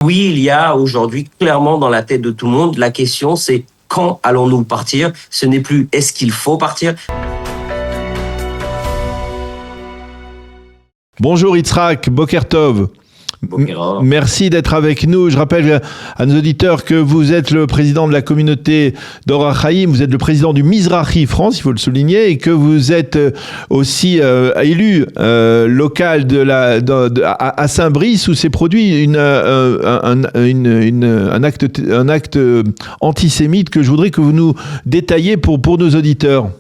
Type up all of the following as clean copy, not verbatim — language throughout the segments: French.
Oui, il y a aujourd'hui clairement dans la tête de tout le monde, la question c'est quand allons-nous partir? Ce n'est plus est-ce qu'il faut partir? Bonjour Yitzhak, Boker Tov. Merci d'être avec nous. Je rappelle à nos auditeurs que vous êtes le président de la communauté d'Or HaChaim, vous êtes le président du Mizrahi France, il faut le souligner, et que vous êtes aussi élu local à Saint-Brice, où s'est produit un acte antisémite que je voudrais que vous nous détailliez pour nos auditeurs.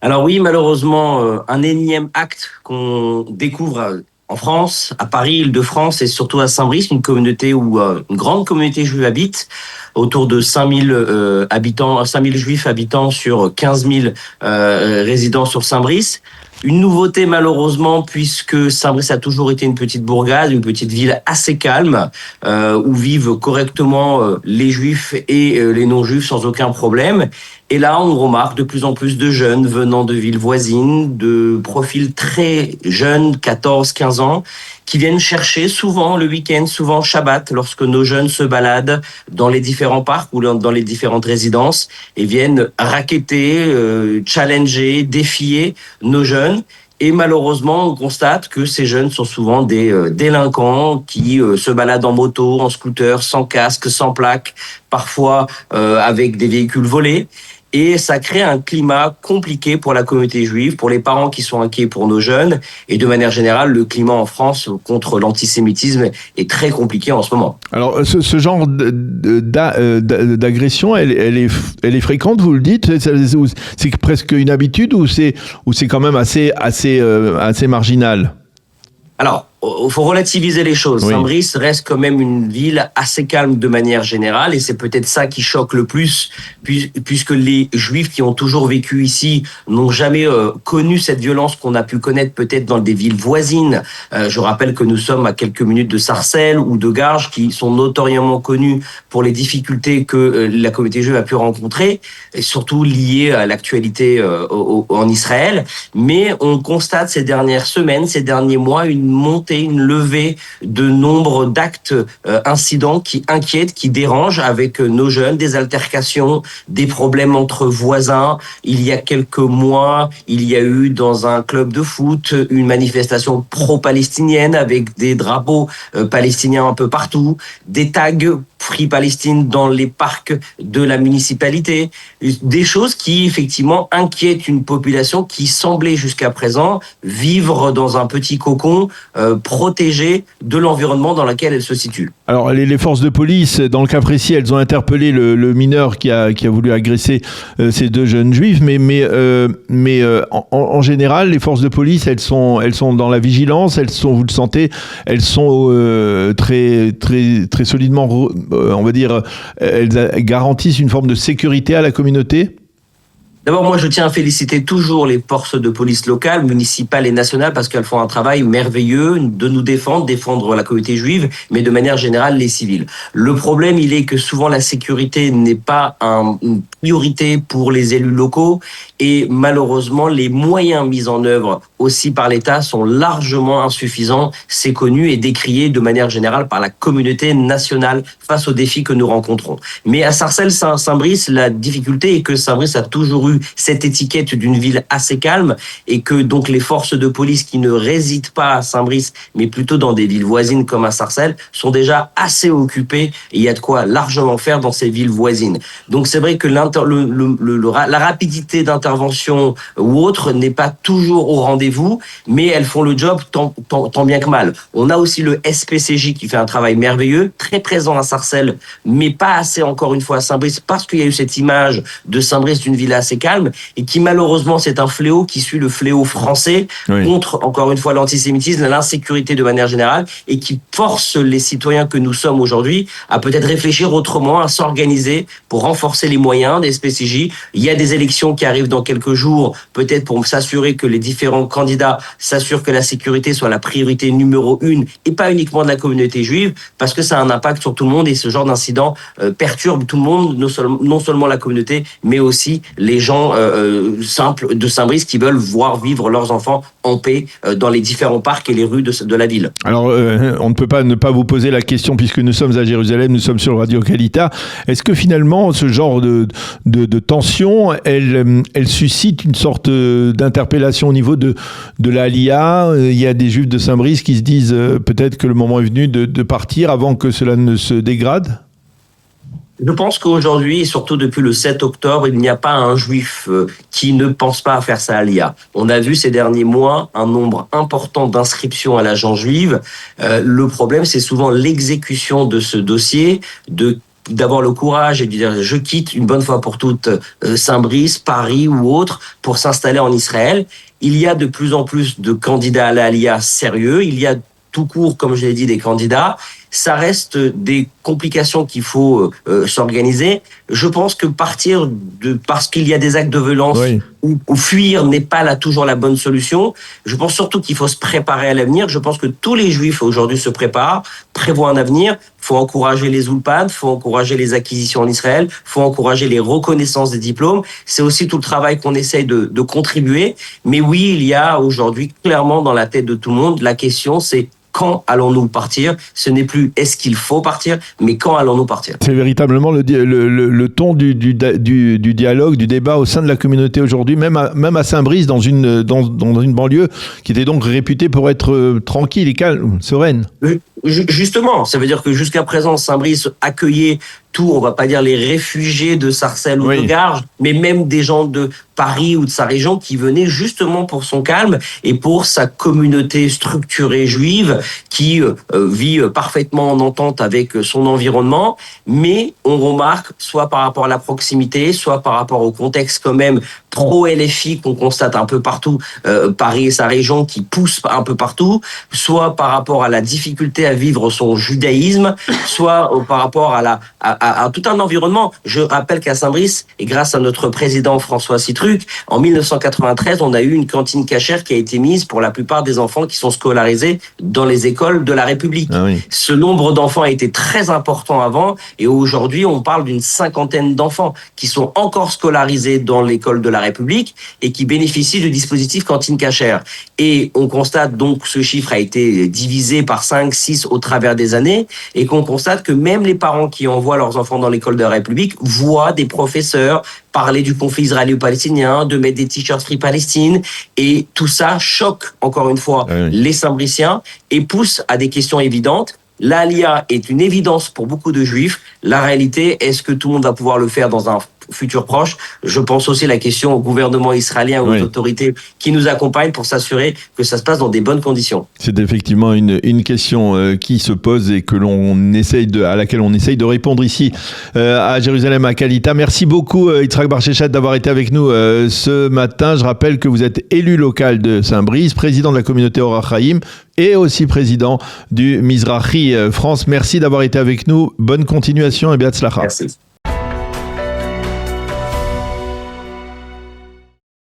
Alors oui, malheureusement, un énième acte qu'on découvre en France, à Paris, Île-de-France et surtout à Saint-Brice, une communauté où une grande communauté juive habite, autour de 5000 habitants, 5000 juifs habitants sur 15 000 résidents sur Saint-Brice. Une nouveauté malheureusement, puisque Saint-Brice a toujours été une petite bourgade, une petite ville assez calme, où vivent correctement les juifs et les non-juifs sans aucun problème. Et là, on remarque de plus en plus de jeunes venant de villes voisines, de profils très jeunes, 14, 15 ans, qui viennent chercher souvent le week-end, souvent Shabbat, lorsque nos jeunes se baladent dans les différents parcs ou dans les différentes résidences et viennent racketter, challenger, défier nos jeunes. Et malheureusement, on constate que ces jeunes sont souvent des délinquants qui se baladent en moto, en scooter, sans casque, sans plaque, parfois avec des véhicules volés. Et ça crée un climat compliqué pour la communauté juive, pour les parents qui sont inquiets pour nos jeunes. Et de manière générale, le climat en France contre l'antisémitisme est très compliqué en ce moment. Alors, ce genre d'agression, elle est fréquente, vous le dites? C'est presque une habitude ou c'est quand même assez marginal? Alors, il faut relativiser les choses. Oui. Saint-Brice reste quand même une ville assez calme de manière générale et c'est peut-être ça qui choque le plus puisque les Juifs qui ont toujours vécu ici n'ont jamais connu cette violence qu'on a pu connaître peut-être dans des villes voisines. Je rappelle que nous sommes à quelques minutes de Sarcelles ou de Garges qui sont notoriamente connus pour les difficultés que la communauté juive a pu rencontrer et surtout liées à l'actualité en Israël. Mais on constate ces dernières semaines, ces derniers mois, une levée de nombre d'actes incidents qui inquiètent, qui dérangent avec nos jeunes, des altercations, des problèmes entre voisins. Il y a quelques mois, il y a eu dans un club de foot une manifestation pro-palestinienne avec des drapeaux palestiniens un peu partout, des tags Free Palestine dans les parcs de la municipalité, des choses qui effectivement inquiètent une population qui semblait jusqu'à présent vivre dans un petit cocon protégé de l'environnement dans lequel elle se situe. Alors les forces de police, dans le cas précis, elles ont interpellé le mineur qui a voulu agresser ces deux jeunes juifs, mais en général, les forces de police, elles sont dans la vigilance, vous le sentez, elles sont très très très solidement, on va dire, elles garantissent une forme de sécurité à la communauté? D'abord, moi, je tiens à féliciter toujours les forces de police locales, municipales et nationales parce qu'elles font un travail merveilleux de nous défendre la communauté juive, mais de manière générale, les civils. Le problème, il est que souvent la sécurité n'est pas une priorité pour les élus locaux et malheureusement, les moyens mis en œuvre aussi par l'État sont largement insuffisants. C'est connu et décrié de manière générale par la communauté nationale face aux défis que nous rencontrons. Mais à Sarcelles, Saint-Brice, la difficulté est que Saint-Brice a toujours eu cette étiquette d'une ville assez calme et que donc les forces de police qui ne résident pas à Saint-Brice mais plutôt dans des villes voisines comme à Sarcelles sont déjà assez occupées et il y a de quoi largement faire dans ces villes voisines. Donc c'est vrai que la rapidité d'intervention ou autre n'est pas toujours au rendez-vous, mais elles font le job tant bien que mal. On a aussi le SPCJ qui fait un travail merveilleux, très présent à Sarcelles, mais pas assez encore une fois à Saint-Brice parce qu'il y a eu cette image de Saint-Brice d'une ville assez calme et qui malheureusement c'est un fléau qui suit le fléau français contre encore une fois l'antisémitisme, l'insécurité de manière générale et qui force les citoyens que nous sommes aujourd'hui à peut-être réfléchir autrement, à s'organiser pour renforcer les moyens des SPCJ. Il y a des élections qui arrivent dans quelques jours, peut-être pour s'assurer que les différents candidats s'assurent que la sécurité soit la priorité numéro 1 et pas uniquement de la communauté juive parce que ça a un impact sur tout le monde et ce genre d'incident perturbe tout le monde, non seulement la communauté mais aussi les gens simples de Saint-Brice qui veulent voir vivre leurs enfants en paix dans les différents parcs et les rues de la ville. Alors, on ne peut pas ne pas vous poser la question, puisque nous sommes à Jérusalem, nous sommes sur Radio Kalita. Est-ce que finalement, ce genre de tension, elle suscite une sorte d'interpellation au niveau de l'Aliyah? Il y a des Juifs de Saint-Brice qui se disent peut-être que le moment est venu de partir avant que cela ne se dégrade? Je pense qu'aujourd'hui, et surtout depuis le 7 octobre, il n'y a pas un juif qui ne pense pas à faire sa aliyah. On a vu ces derniers mois un nombre important d'inscriptions à l'agence juive. Le problème, c'est souvent l'exécution de ce dossier, d'avoir le courage et de dire je quitte une bonne fois pour toutes Saint-Brice, Paris ou autre pour s'installer en Israël. Il y a de plus en plus de candidats à l'aliyah sérieux. Il y a tout court, comme je l'ai dit, des candidats. Ça reste des complications qu'il faut s'organiser. Je pense que partir parce qu'il y a des actes de violence ou fuir n'est pas toujours la bonne solution. Je pense surtout qu'il faut se préparer à l'avenir. Je pense que tous les Juifs aujourd'hui se préparent, prévoient un avenir. Il faut encourager les ulpans, il faut encourager les acquisitions en Israël, il faut encourager les reconnaissances des diplômes. C'est aussi tout le travail qu'on essaye de contribuer. Mais oui, il y a aujourd'hui clairement dans la tête de tout le monde la question, c'est quand allons-nous partir? Ce n'est plus est-ce qu'il faut partir, mais quand allons-nous partir? C'est véritablement le ton du dialogue, du débat au sein de la communauté aujourd'hui, même à Saint-Brice, dans une banlieue qui était donc réputée pour être tranquille et calme, sereine. Justement, ça veut dire que jusqu'à présent, Saint-Brice accueillait tout, on va pas dire les réfugiés de Sarcelles ou de Garges, mais même des gens de Paris ou de sa région qui venaient justement pour son calme et pour sa communauté structurée juive qui vit parfaitement en entente avec son environnement. Mais on remarque, soit par rapport à la proximité, soit par rapport au contexte quand même pro-LFI qu'on constate un peu partout, Paris et sa région qui pousse un peu partout, soit par rapport à la difficulté à vivre son judaïsme, soit par rapport à tout un environnement. Je rappelle qu'à Saint-Brice, et grâce à notre président François Citruc, en 1993, on a eu une cantine cachère qui a été mise pour la plupart des enfants qui sont scolarisés dans les écoles de la République. Ah oui. Ce nombre d'enfants a été très important avant, et aujourd'hui, on parle d'une 50aine d'enfants qui sont encore scolarisés dans l'école de la République et qui bénéficient du dispositif cantine cachère. Et on constate donc que ce chiffre a été divisé par 5, 6 au travers des années, et qu'on constate que même les parents qui envoient leurs enfants dans l'école de la République voient des professeurs parler du conflit israélo-palestinien, de mettre des t-shirts Free Palestine, et tout ça choque encore une fois les Saint-Briciens et pousse à des questions évidentes. L'aliyah est une évidence pour beaucoup de Juifs. La réalité, est-ce que tout le monde va pouvoir le faire dans un futur proche? Je pense aussi à la question au gouvernement israélien ou aux autorités qui nous accompagnent pour s'assurer que ça se passe dans des bonnes conditions. C'est effectivement une question qui se pose et à laquelle on essaye de répondre ici à Jérusalem, à Kalita. Merci beaucoup Yitzhak Bar Sheshet d'avoir été avec nous ce matin. Je rappelle que vous êtes élu local de Saint-Brice, président de la communauté Or HaChaim et aussi président du Mizrahi France. Merci d'avoir été avec nous. Bonne continuation et Be'atzlacha. Merci.